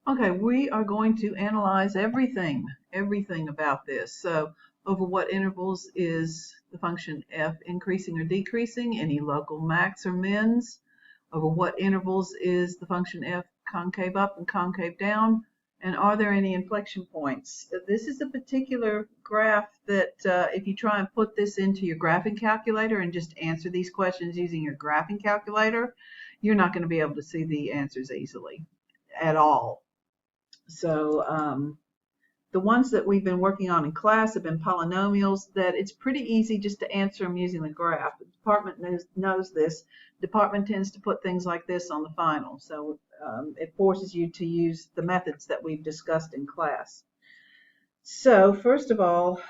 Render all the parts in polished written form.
Okay, we are going to analyze everything about this. So over what intervals is the function f increasing or decreasing? Any local max or mins? Over what intervals is the function f concave up and concave down? And are there any inflection points? This is a particular graph that if you try and put this into your graphing calculator and just answer these questions using your graphing calculator, you're not going to be able to see the answers easily at all. So the ones that we've been working on in class have been polynomials that it's pretty easy just to answer them using the graph. The department knows this. The department tends to put things like this on the final. So it forces you to use the methods that we've discussed in class. So first of all,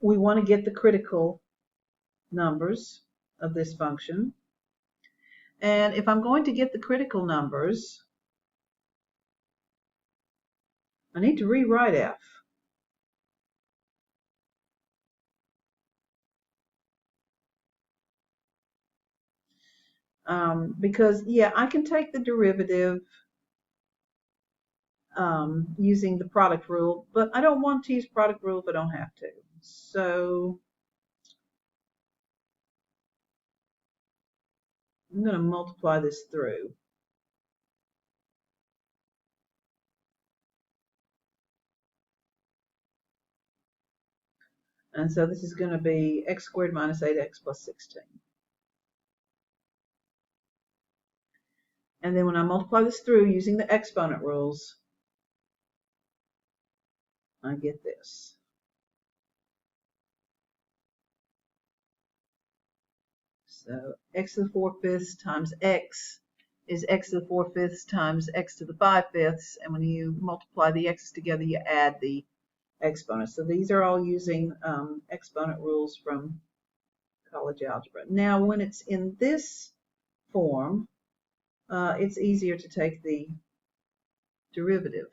we want to get the critical numbers of this function. And if I'm going to get the critical numbers, I need to rewrite f. Because, yeah, I can take the derivative using the product rule, but I don't want to use product rule if I don't have to. So I'm going to multiply this through. And so this is going to be x squared minus 8x plus 16. And then when I multiply this through using the exponent rules, I get this. So x to the 4/5 times x is x to the 4/5 times x to the 5/5. And when you multiply the x's together, you add the exponents. So these are all using exponent rules from college algebra. Now, when it's in this form, it's easier to take the derivative,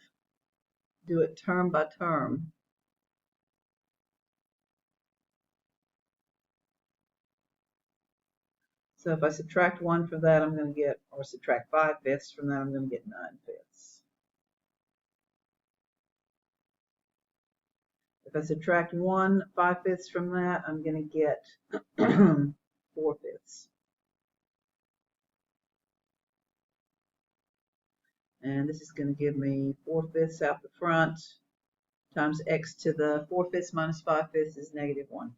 do it term by term. So if I subtract 1 from that, I'm going to get, or subtract 5/5 from that, I'm going to get 9/5. If I subtract 1 5/5 from that, I'm going to get 4/5. And this is going to give me 4/5 out the front times x to the 4/5 minus 5/5 is negative 1/5.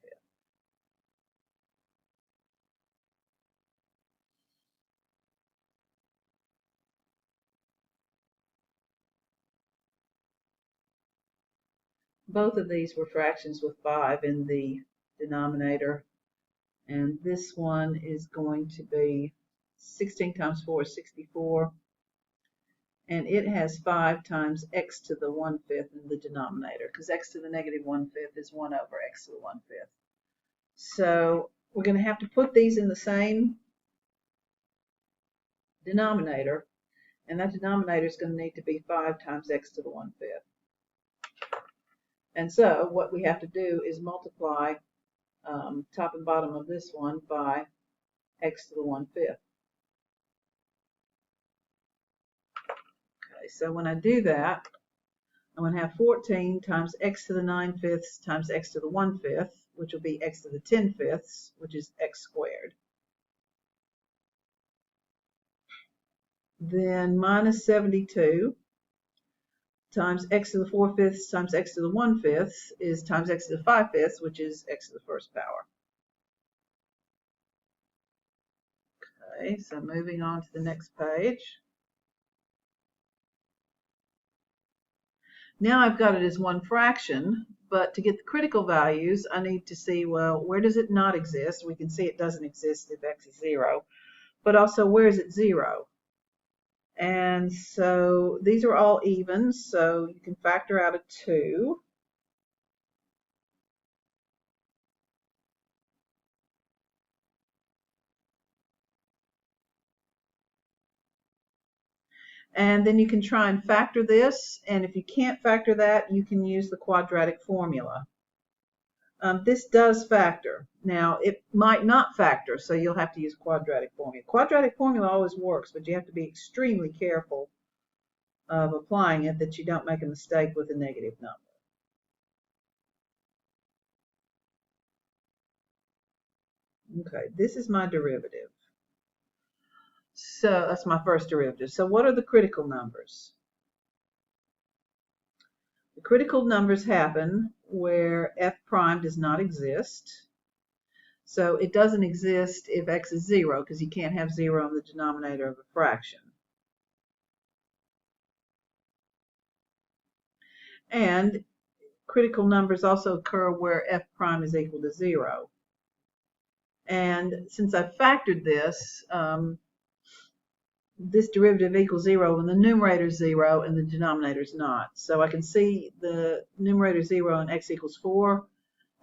Both of these were fractions with 5 in the denominator. And this one is going to be 16 times 4 is 64. And it has 5 times x to the 1/5 in the denominator, because x to the negative 1/5 is 1 over x to the 1/5. So we're going to have to put these in the same denominator, and that denominator is going to need to be 5 times x to the 1/5. And so what we have to do is multiply top and bottom of this one by x to the 1/5. Okay, so when I do that, I'm going to have 14 times x to the 9/5 times x to the 1/5, which will be x to the 10/5, which is x squared. Then minus 72 times x to the 4/5 times x to the 1/5 is times x to the 5/5, which is x to the first power. Okay, so moving on to the next page. Now I've got it as one fraction, but to get the critical values, I need to see, well, where does it not exist? We can see it doesn't exist if x is 0, but also where is it 0? And so these are all evens, so you can factor out a 2. And then you can try and factor this, and if you can't factor that, you can use the quadratic formula. This does factor. Now, it might not factor, so you'll have to use quadratic formula. Quadratic formula always works, but you have to be extremely careful of applying it that you don't make a mistake with a negative number. Okay, this is my derivative. So that's my first derivative. So what are the critical numbers? The critical numbers happen where f prime does not exist. So it doesn't exist if x is 0, because you can't have 0 in the denominator of a fraction. And critical numbers also occur where f prime is equal to 0. And since I factored this, this derivative equals 0 when the numerator is 0 and the denominator is not. So I can see the numerator 0 and x equals 4.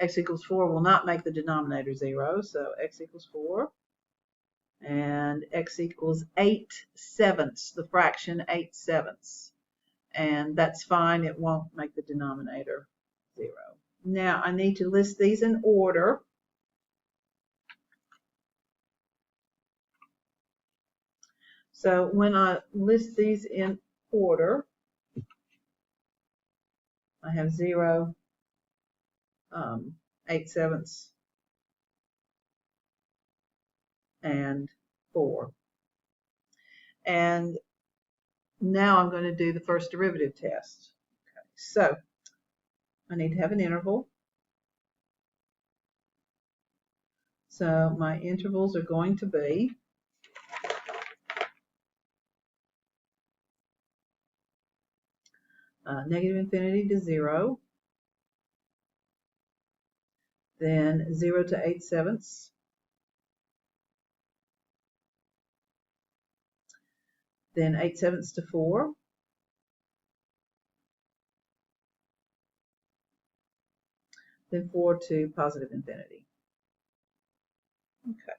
X equals 4 will not make the denominator 0, so x equals 4. And x equals 8/7, the fraction 8/7. And that's fine, it won't make the denominator 0. Now I need to list these in order. So when I list these in order, I have 0, 8/7, and 4. And now I'm going to do the first derivative test. Okay, so I need to have an interval. So my intervals are going to be negative infinity to 0, then 0 to 8/7, then 8/7 to 4, then 4 to positive infinity. Okay.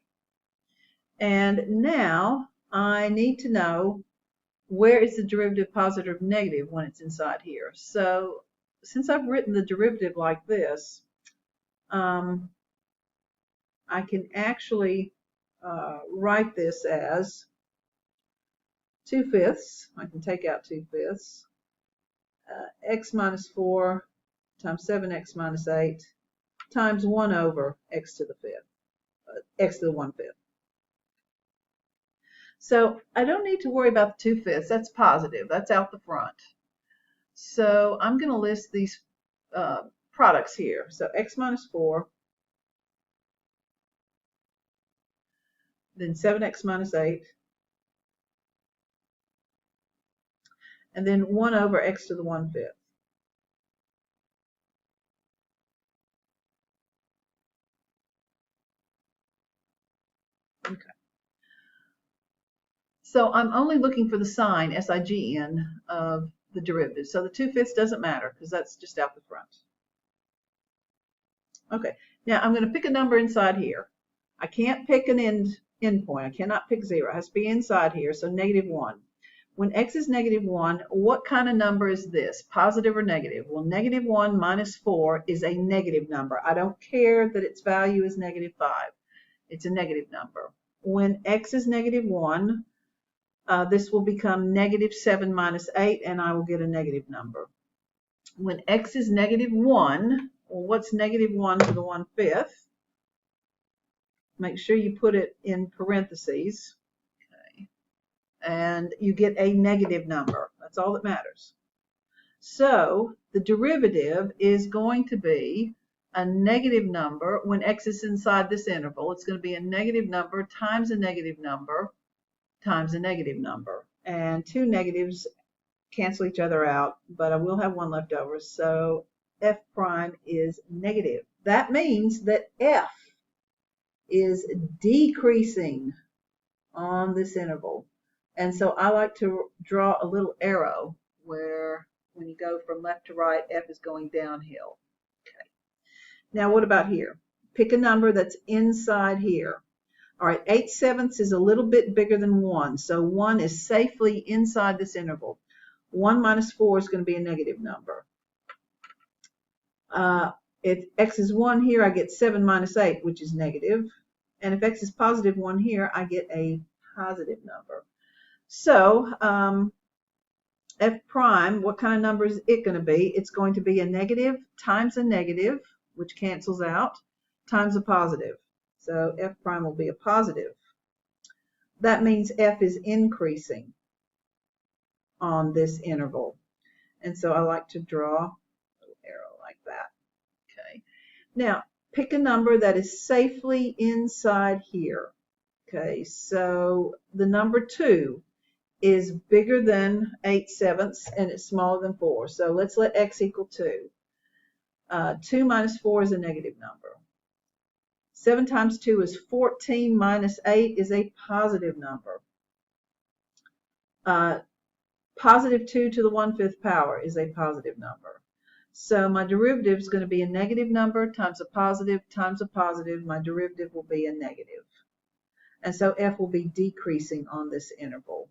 And now I need to know where is the derivative positive or negative when it's inside here. So since I've written the derivative like this, I can actually write this as 2/5. I can take out 2/5. X minus 4 times 7x minus 8 times 1 over x to the 5th, x to the 1/5. So I don't need to worry about the 2/5. That's positive. That's out the front. So I'm going to list these products here. So x minus 4, then 7x minus 8, and then 1 over x to the 1/5. Okay. So I'm only looking for the sign, S-I-G-N, of the derivative. So the 2/5 doesn't matter because that's just out the front. Okay, now I'm going to pick a number inside here. I can't pick an end point. I cannot pick 0. It has to be inside here, so -1. When x is -1, what kind of number is this? Positive or negative? Well, -1 minus 4 is a negative number. I don't care that its value is -5. It's a negative number. When x is -1, this will become -7 minus 8, and I will get a negative number. When x is -1, well, what's -1 to the 1/5? Make sure you put it in parentheses. Okay. And you get a negative number. That's all that matters. So the derivative is going to be a negative number when x is inside this interval. It's going to be a negative number times a negative number times a negative number. And two negatives cancel each other out, but I will have one left over. So f prime is negative. That means that f is decreasing on this interval. And so I like to draw a little arrow where when you go from left to right, f is going downhill. Okay. Now what about here? Pick a number that's inside here. All right, 8/7 is a little bit bigger than 1, so 1 is safely inside this interval. 1 minus 4 is going to be a negative number. If x is 1 here, I get 7 minus 8, which is negative. And if x is positive 1 here, I get a positive number. So f prime, what kind of number is it going to be? It's going to be a negative times a negative, which cancels out, times a positive. So f prime will be a positive. That means f is increasing on this interval. And so I like to draw a little arrow like that. Okay. Now, pick a number that is safely inside here. Okay, so the number 2 is bigger than 8/7 and it's smaller than 4. So let's let x equal 2. 2 minus 4 is a negative number. 7 times 2 is 14 minus 8 is a positive number. Positive 2 to the 1/5 power is a positive number. So my derivative is going to be a negative number times a positive times a positive. My derivative will be a negative. And so f will be decreasing on this interval.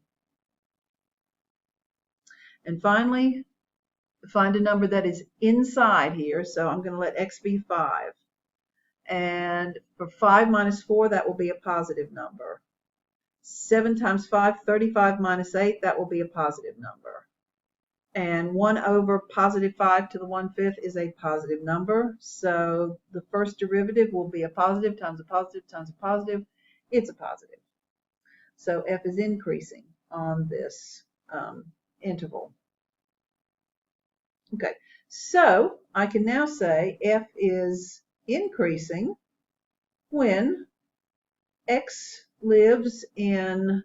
And finally, find a number that is inside here. So I'm going to let x be 5. And for 5 minus 4, that will be a positive number. 7 times 5, 35 minus 8, that will be a positive number. And 1 over positive 5 to the 1/5 is a positive number. So the first derivative will be a positive times a positive times a positive. It's a positive. So f is increasing on this interval. Okay, so I can now say f is increasing when x lives in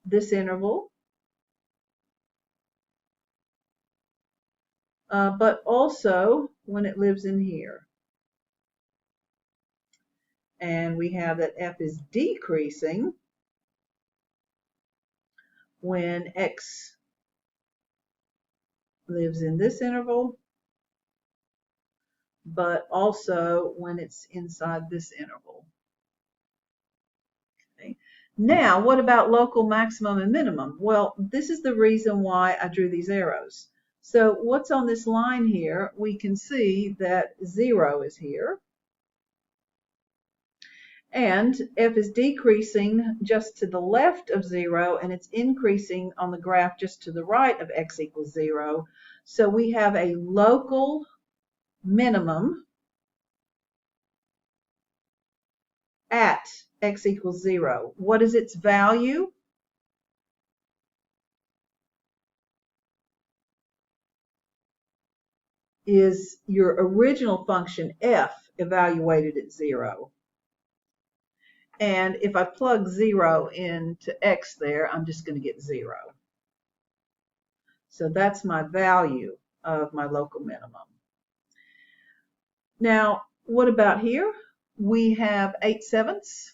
this interval, but also when it lives in here. And we have that f is decreasing when x lives in this interval, but also when it's inside this interval. Okay. Now, what about local maximum and minimum? Well, this is the reason why I drew these arrows. So what's on this line here, we can see that 0 is here. And f is decreasing just to the left of 0, and it's increasing on the graph just to the right of x equals 0. So we have a local minimum at x equals 0. What is its value? Is your original function f evaluated at 0. And if I plug 0 into x there, I'm just going to get 0. So that's my value of my local minimum. Now, what about here? We have 8/7,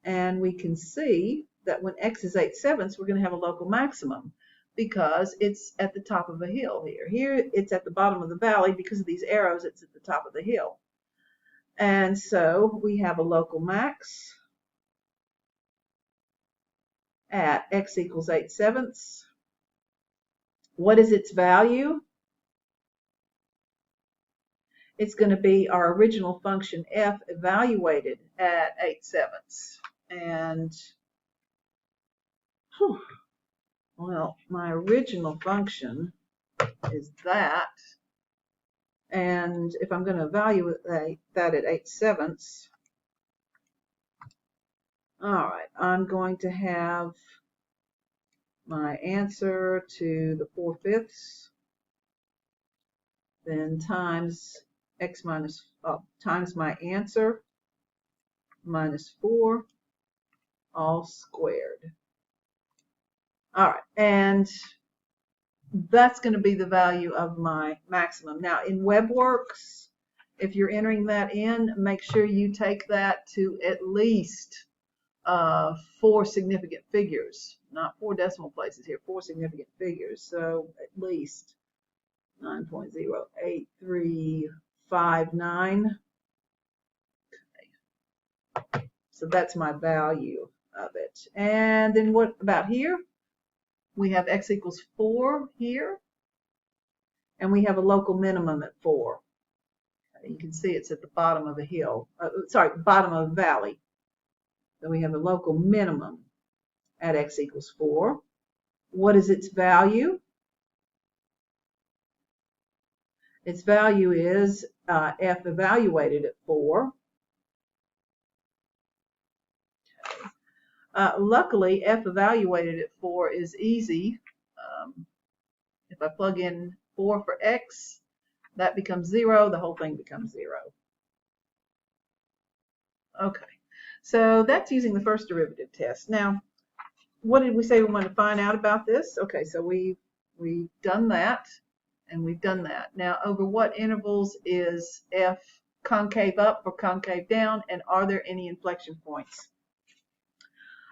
and we can see that when x is 8/7, we're going to have a local maximum because it's at the top of a hill here. Here, it's at the bottom of the valley. Because of these arrows, it's at the top of the hill. And so we have a local max at x equals 8/7. What is its value? It's going to be our original function f evaluated at 8/7. And, well, my original function is that. And if I'm going to evaluate that at 8/7, all right, I'm going to have my answer to the 4/5, then times x minus, times my answer minus 4, all squared. All right, and that's going to be the value of my maximum. Now, in WebWorks, if you're entering that in, make sure you take that to at least 4 significant figures, not 4 decimal places here, 4 significant figures. So at least 9.08359. Okay. So that's my value of it. And then what about here? We have x equals 4 here, and we have a local minimum at 4. You can see it's at the bottom of the hill, sorry, bottom of the valley. So we have a local minimum at x equals 4. What is its value? Its value is f evaluated at 4. Luckily, f evaluated at 4 is easy. If I plug in 4 for x, that becomes 0. The whole thing becomes 0. Okay, so that's using the first derivative test. Now, what did we say we wanted to find out about this? Okay, so we've done that, and we've done that. Now, over what intervals is f concave up or concave down, and are there any inflection points?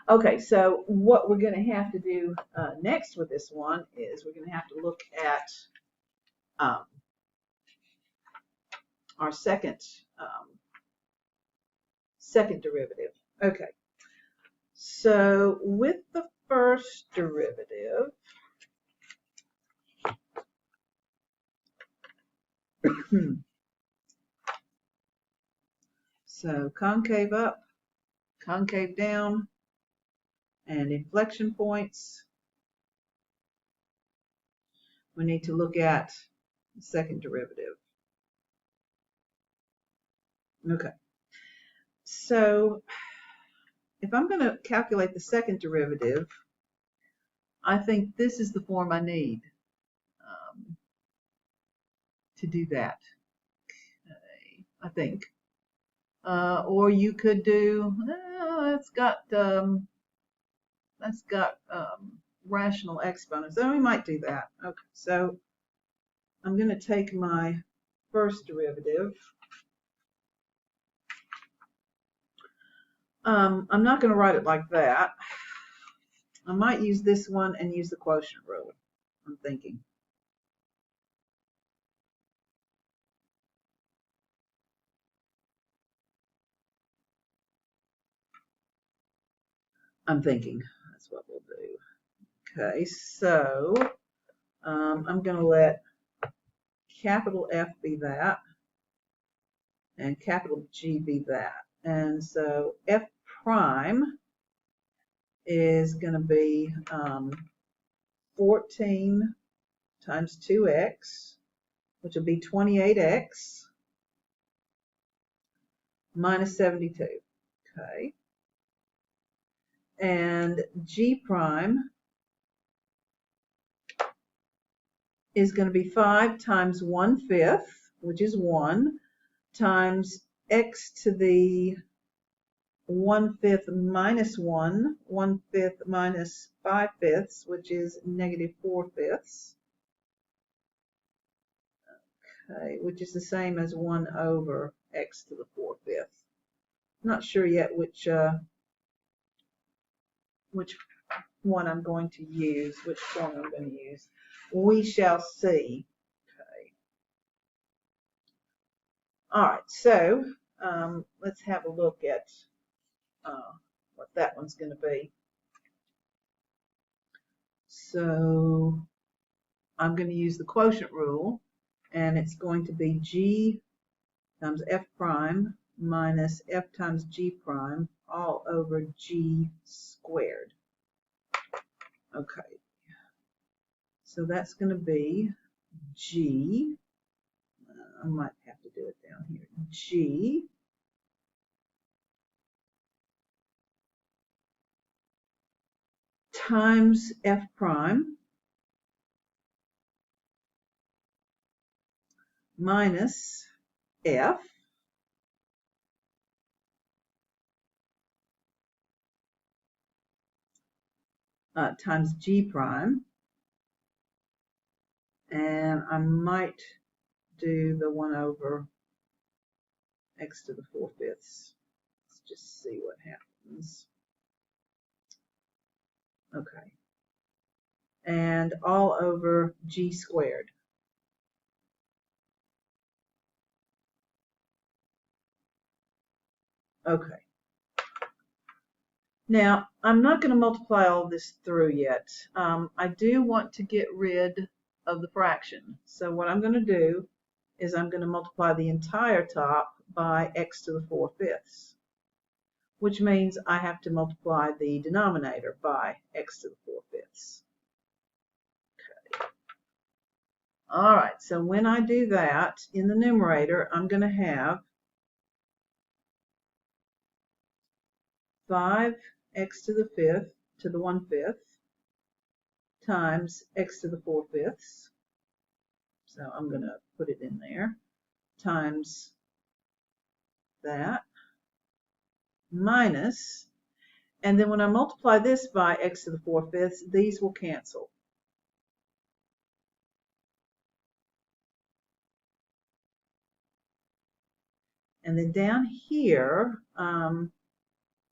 Okay, so what we're going to have to do next with this one is we're going to have to look at our second derivative. Okay, so with the first derivative, so concave up, concave down, and inflection points, we need to look at the second derivative. Okay, so if I'm going to calculate the second derivative, I think this is the form I need to do that. Okay, I think. Or you could do, that's got rational exponents. So we might do that. Okay, so I'm going to take my first derivative. I'm not going to write it like that. I might use this one and use the quotient rule, I'm thinking. That's what we'll do. Okay, so I'm going to let capital F be that and capital G be that. And so F prime is going to be 14 times 2x, which will be 28x minus 72. Okay. And G prime is going to be 5 times 1/5, which is 1, times x to the 1/5 minus 1, 1/5 minus 5/5, which is negative 4/5. Okay, which is the same as 1 over x to the 4/5. Not sure yet which one I'm going to use, which form I'm going to use. We shall see. Okay. All right, so let's have a look at what that one's going to be. So I'm going to use the quotient rule, and it's going to be G times F prime minus F times G prime all over G squared. Okay, so that's going to be G, I might have to do it down here, G times F prime minus F times G prime, and I might do the 1 over x to the 4/5. Let's just see what happens. Okay, and all over G squared. Okay. Now, I'm not going to multiply all this through yet. I do want to get rid of the fraction. So what I'm going to do is I'm going to multiply the entire top by x to the 4/5, which means I have to multiply the denominator by x to the 4/5. Okay. All right, so when I do that, in the numerator, I'm going to have 5x to the 5th to the 1/5 times x to the 4/5. So I'm going to put it in there, times that, minus, and then when I multiply this by x to the 4/5, these will cancel. And then down here,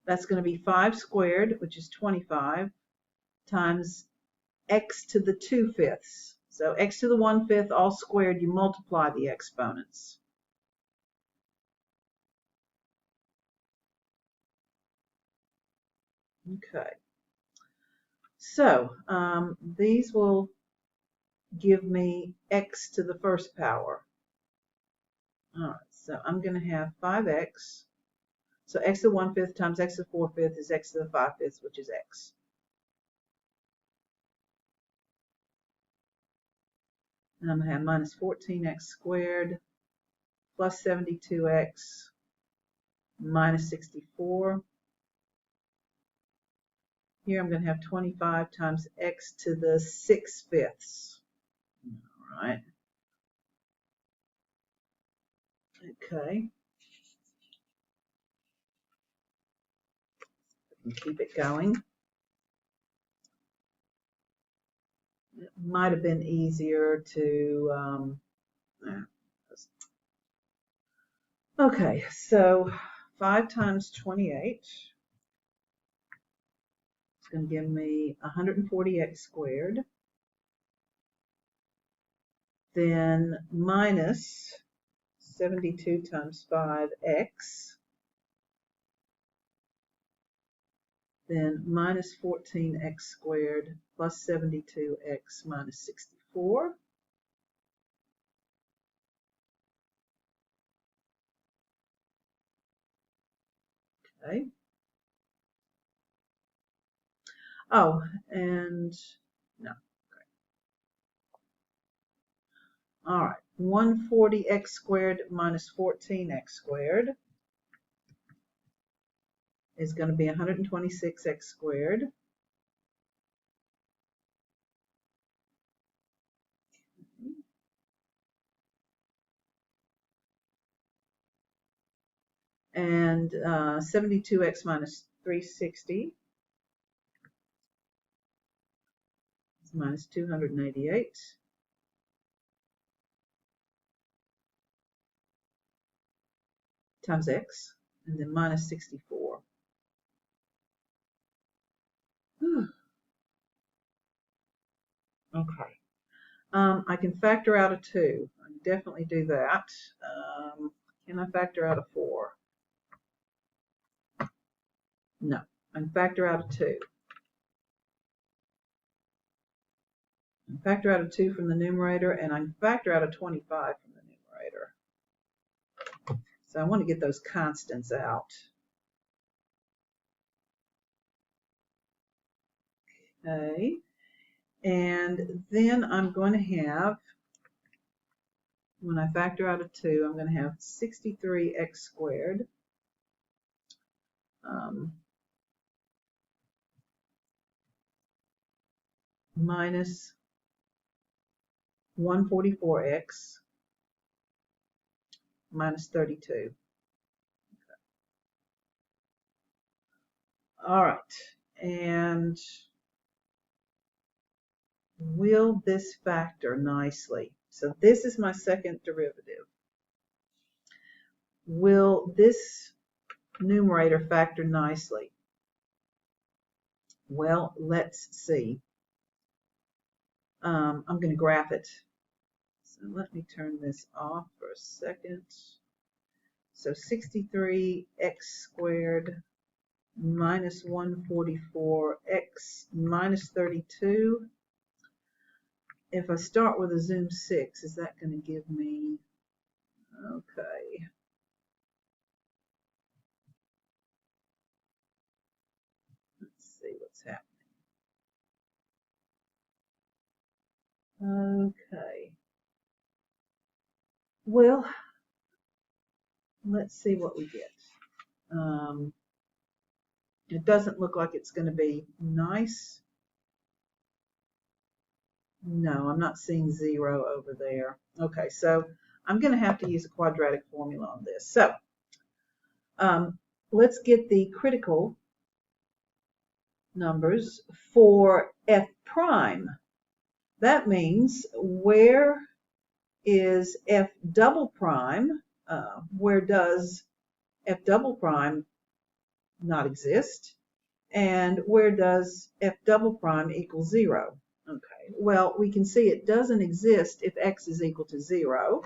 that's going to be 5 squared, which is 25, times x to the 2/5. So x to the 1/5 all squared, you multiply the exponents. Okay. So these will give me x to the 1st power. All right, so I'm going to have 5x. So x to the 1/5 times x to the 4/5 is x to the 5/5, which is x. And I'm going to have minus 14x squared plus 72x minus 64. Here I'm going to have 25 times x to the 6/5. All right. Okay. Keep it going. It might have been easier to, okay, so 5 times 28 is going to give me 140x squared. Then minus 72 times 5x. Then minus 14x squared plus 72x minus 64. Okay. Oh, and no. Okay. All right. 140x squared minus 14x squared is going to be 126x squared. And 72x minus 360 is minus 288 times x, and then minus 64. Okay. I can factor out a 2. I can definitely do that. Can I factor out a 4? No. I can factor out a 2. I can factor out a 2 from the numerator, and I can factor out a 25 from the numerator. So I want to get those constants out. Okay. And then I'm going to have, when I factor out a 2, I'm going to have 63x squared minus 144x minus 32. Okay. All right. And will this factor nicely? So this is my second derivative. Will this numerator factor nicely? Well, let's see. I'm going to graph it. So let me turn this off for a second. So 63x squared minus 144x minus 32. If I start with a zoom 6, is that going to give me Okay. Let's see what's happening. Okay. Well, let's see what we get. It doesn't look like it's going to be nice. No, I'm not seeing 0 over there. Okay, so I'm going to have to use a quadratic formula on this. So let's get the critical numbers for f prime. That means where is f double prime? Where does f double prime not exist? And where does f double prime equal 0? Okay, well, we can see it doesn't exist if x is equal to 0.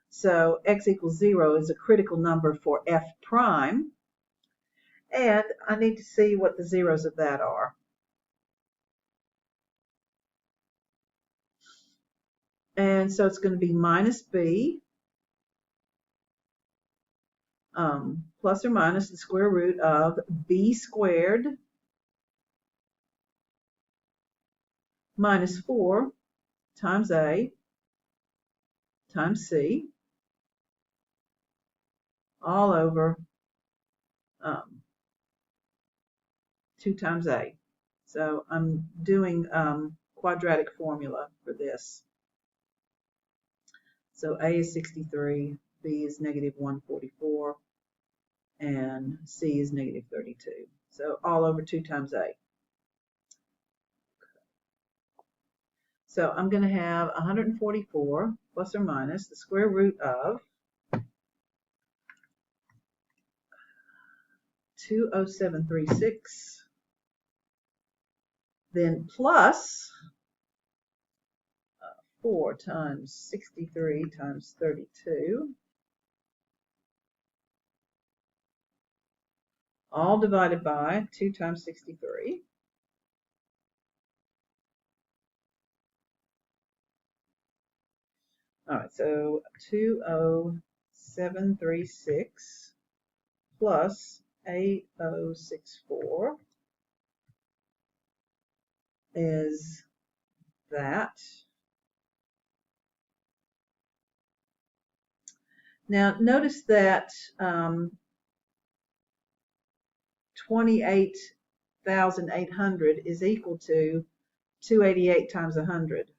So x equals 0 is a critical number for f prime. And I need to see what the zeros of that are. And so it's going to be minus b plus or minus the square root of b squared minus 4 times a times c all over 2 times a. So I'm doing quadratic formula for this. So a is 63, b is negative 144, and c is negative 32. So all over 2 times a. So I'm going to have 144 plus or minus the square root of 20736, then plus 4 times 63 times 32, all divided by 2 times 63. All right, so 20736 plus 8064 is that. Now notice that 28,800 is equal to 288 times 100.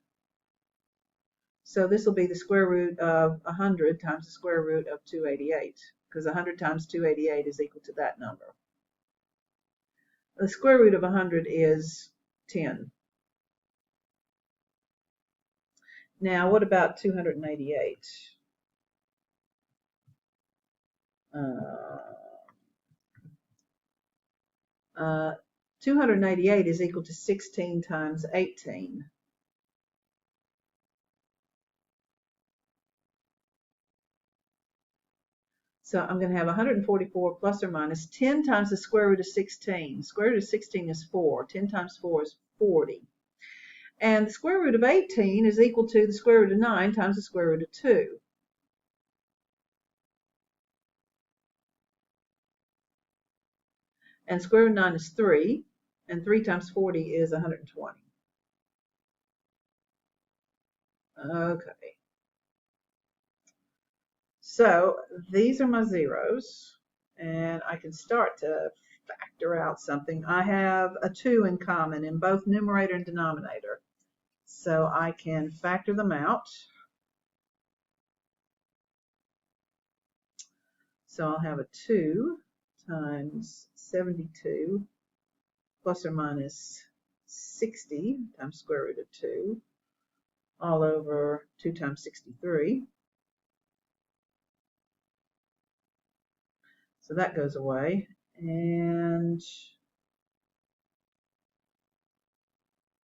So this will be the square root of 100 times the square root of 288, because 100 times 288 is equal to that number. The square root of 100 is 10. Now, what about 288? 288 is equal to 16 times 18. So I'm going to have 144 plus or minus 10 times the square root of 16. Square root of 16 is 4. 10 times 4 is 40. And the square root of 18 is equal to the square root of 9 times the square root of 2. And square root of 9 is 3. And 3 times 40 is 120. Okay. So these are my zeros, and I can start to factor out something. I have a 2 in common in both numerator and denominator, so I can factor them out. So I'll have a 2 times 72 plus or minus 60 times square root of 2 all over 2 times 63. So that goes away, and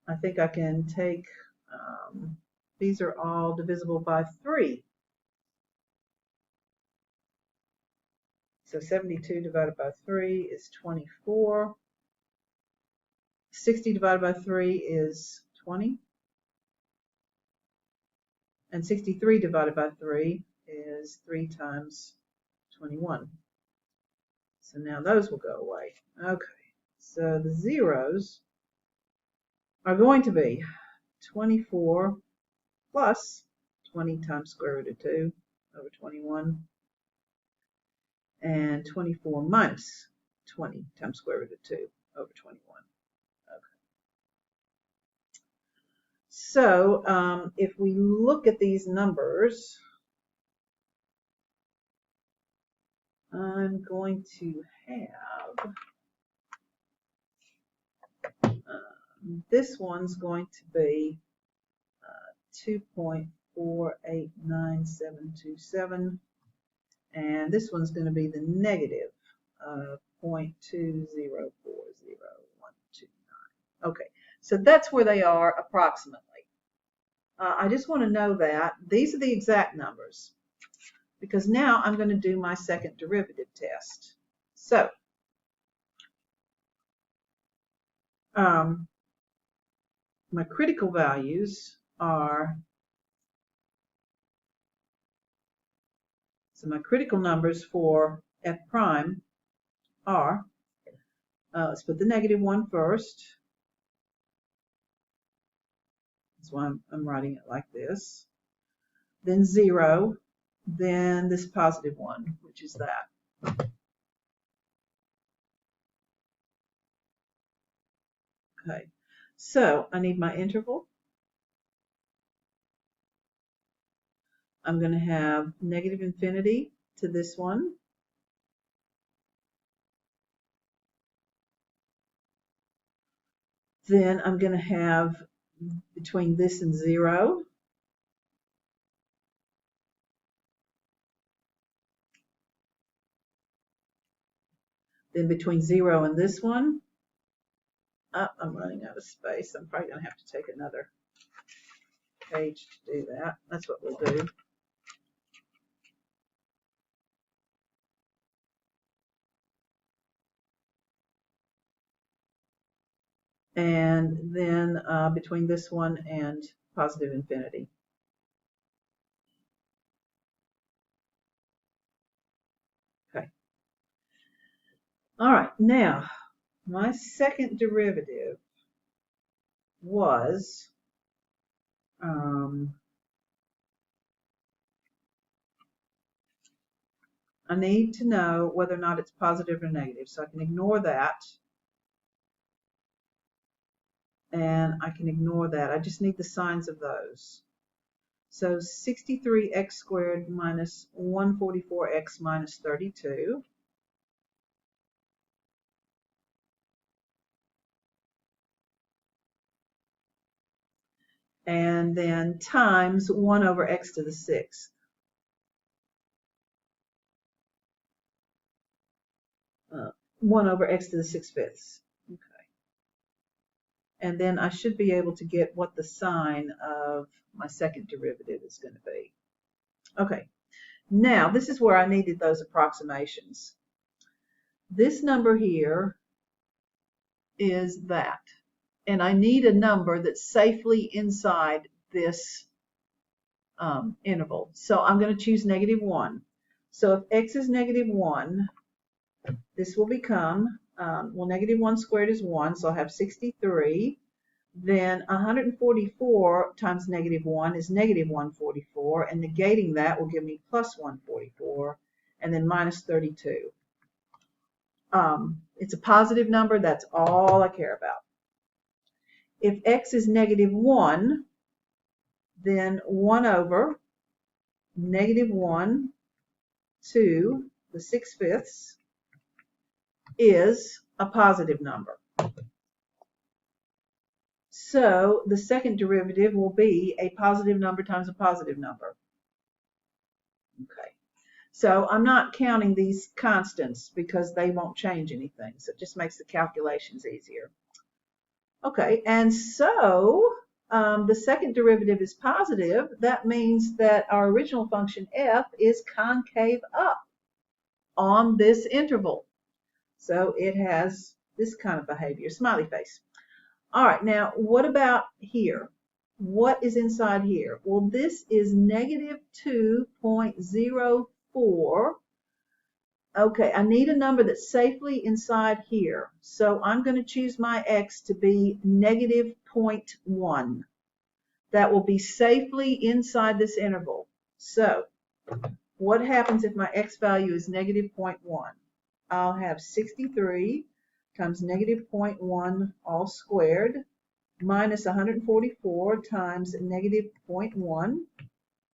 I think I can take, these are all divisible by 3. So 72 divided by 3 is 24. 60 divided by 3 is 20. And 63 divided by 3 is 3 times 21. So now those will go away. Okay, so the zeros are going to be 24 plus 20 times square root of 2 over 21, and 24 minus 20 times square root of 2 over 21. Okay. So if we look at these numbers, I'm going to have this one's going to be 2.489727, and this one's going to be the negative 0.2040129. Okay, so that's where they are approximately. I just want to know that these are the exact numbers, because now I'm going to do my second derivative test. So my critical values are, so my critical numbers for f prime are, let's put the -1 first. That's why I'm writing it like this. Then 0, then this +1, which is that. Okay, so I need my interval. I'm going to have -infinity to this one. Then I'm going to have between this and 0. Then between 0 and this one. Oh, I'm running out of space. I'm probably going to have to take another page to do that. That's what we'll do. And then between this one and +infinity. Okay. All right. Now, my second derivative was I need to know whether or not it's positive or negative. So I can ignore that. And I can ignore that. I just need the signs of those. So 63x squared minus 144x minus 32. And then times 1 over x to the 6th. Uh, 1 over x to the 6/5. Okay. And then I should be able to get what the sign of my second derivative is going to be. Okay. Now, this is where I needed those approximations. This number here is that. And I need a number that's safely inside this interval. So I'm going to choose -1. So if x is -1, this will become, well, -1 squared is 1, so I'll have 63. Then 144 times -1 is -144, and negating that will give me +144, and then minus 32. It's a positive number. That's all I care about. If x is -1, then 1 over -1 to the 6/5 is a positive number. So the second derivative will be a positive number times a positive number. Okay. So I'm not counting these constants because they won't change anything. So it just makes the calculations easier. Okay, and so the second derivative is positive. That means that our original function f is concave up on this interval. So it has this kind of behavior, smiley face. All right, now what about here? what is inside here? Well, this is negative 2.04. Okay, I need a number that's safely inside here. So I'm going to choose my x to be negative 0.1. That will be safely inside this interval. So what happens if my x value is negative 0.1? I'll have 63 times negative 0.1 all squared minus 144 times negative 0.1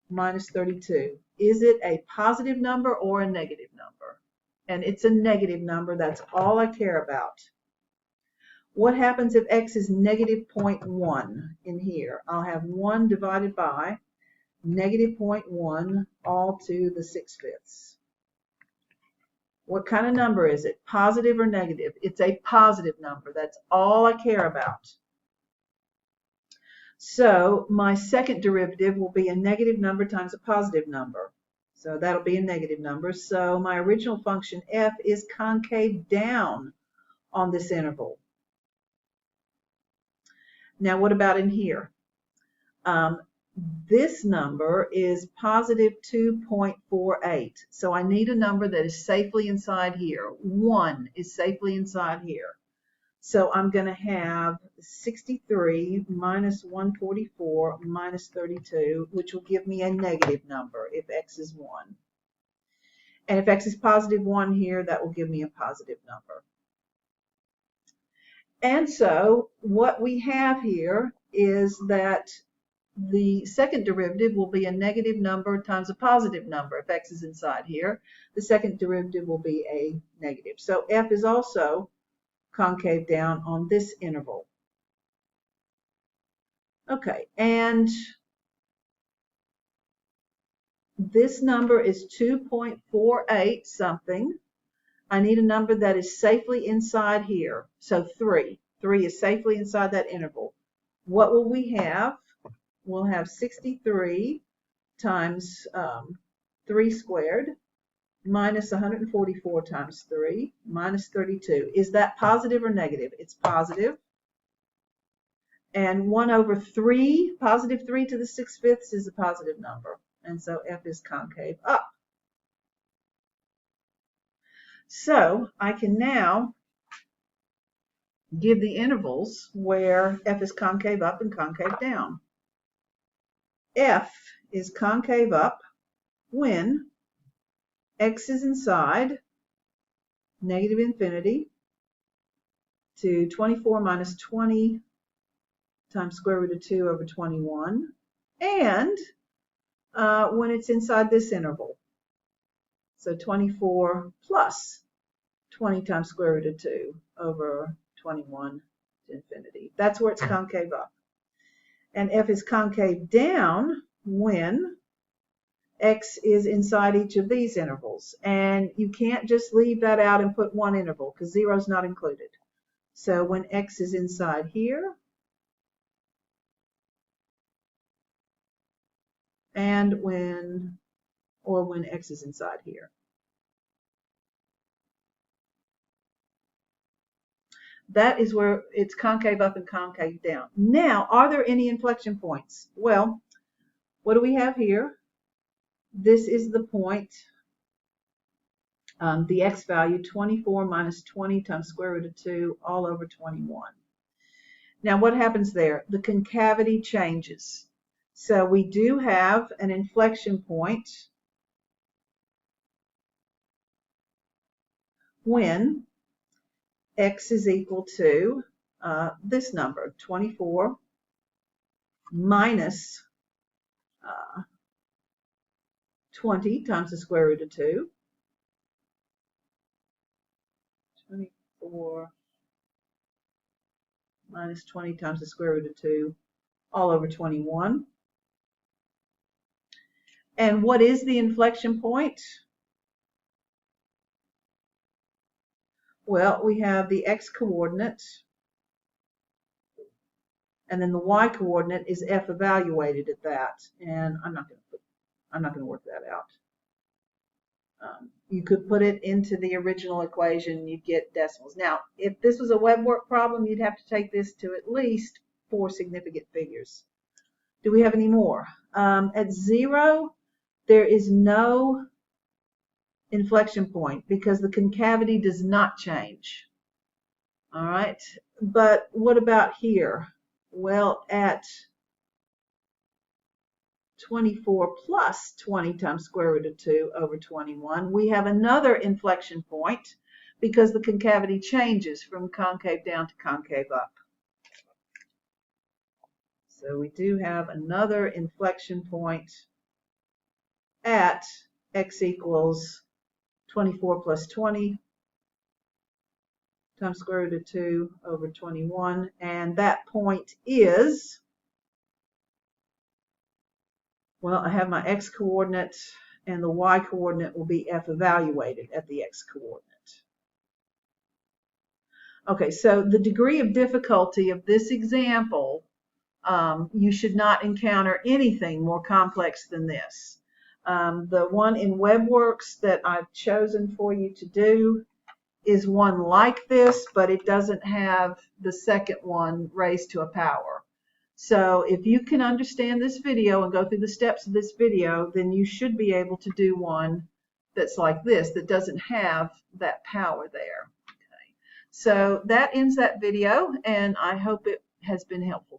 minus 32. Is it a positive number or a negative number? And it's a negative number. That's all I care about. What happens if x is negative 0.1 in here? I'll have 1 divided by negative 0.1 all to the 6/5. What kind of number is it? Positive or negative? It's a positive number. That's all I care about. So my second derivative will be a negative number times a positive number. So that'll be a negative number. So my original function f is concave down on this interval. Now what about in here? This number is positive 2.48. So I need a number that is safely inside here. 1 is safely inside here. So I'm going to have 63 minus 144 minus 32, which will give me a negative number if x is 1. And if x is positive 1 here, that will give me a positive number. And so what we have here is that the second derivative will be a negative number times a positive number. If x is inside here, the second derivative will be a negative. So f is also concave down on this interval. Okay, and this number is 2.48 something. I need a number that is safely inside here. So 3. 3 is safely inside that interval. What will we have? We'll have 63 times 3 squared minus 144 times 3 minus 32. Is that positive or negative? It's positive. And 1 over 3, positive 3 to the 6/5 is a positive number. And so f is concave up. So I can now give the intervals where f is concave up and concave down. F is concave up when x is inside negative infinity to 24 minus 20 times square root of 2 over 21, and when it's inside this interval. So 24 plus 20 times square root of 2 over 21 to infinity. That's where it's concave up. And f is concave down when x is inside each of these intervals. And you can't just leave that out and put one interval because 0 is not included. So when x is inside here, and when x is inside here. That is where it's concave up and concave down. Now, are there any inflection points? Well, what do we have here? This is the point, the x value, 24 minus 20 times square root of 2 all over 21. Now, what happens there? The concavity changes. So we do have an inflection point when x is equal to this number, 24 minus 20 times the square root of 2. 24 minus 20 times the square root of 2 all over 21. And what is the inflection point? Well, we have the x-coordinate, and then the y-coordinate is f evaluated at that. And I'm not going to work that out. You could put it into the original equation, you'd get decimals. Now, if this was a web work problem, you'd have to take this to at least 4 significant figures. Do we have any more? At 0, there is no inflection point because the concavity does not change. All right, but what about here? Well, at 24 plus 20 times square root of 2 over 21, we have another inflection point because the concavity changes from concave down to concave up. So we do have another inflection point at x equals 24 plus 20 times square root of 2 over 21, and that point is, well, I have my x coordinate and the y coordinate will be f evaluated at the x coordinate. Okay, so the degree of difficulty of this example, you should not encounter anything more complex than this. The one in WebWorks that I've chosen for you to do is one like this, but it doesn't have the second one raised to a power. So if you can understand this video and go through the steps of this video, then you should be able to do one that's like this, that doesn't have that power there. Okay. So that ends that video, and I hope it has been helpful.